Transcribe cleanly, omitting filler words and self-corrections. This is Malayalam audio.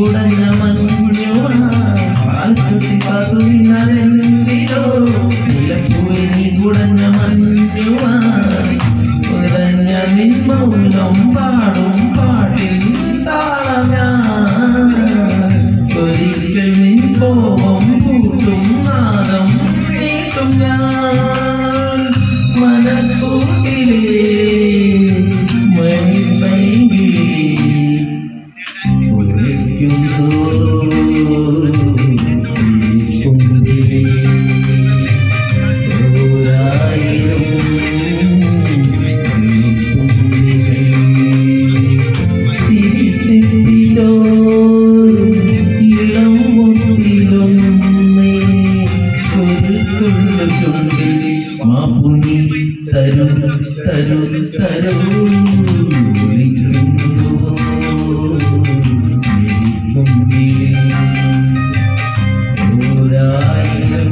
കുടഞ്ഞ മഞ്ഞുമായി പാൽക്കുട്ടി പകുതിനതെന്തിലോ മുല്ലപ്പൂവി നീ കുടഞ്ഞ മഞ്ഞുമായി കുടഞ്ഞ നിൻമൗനം പാടും പാട്ടിൽ താളം ഞാൻ ഒരിക്കൽ നിൻ കോപം കൂട്ടും നാദം കേട്ടും ഞാൻ മനക്കൂട്ടിലേ തരു തരു തരു ൂരായിരം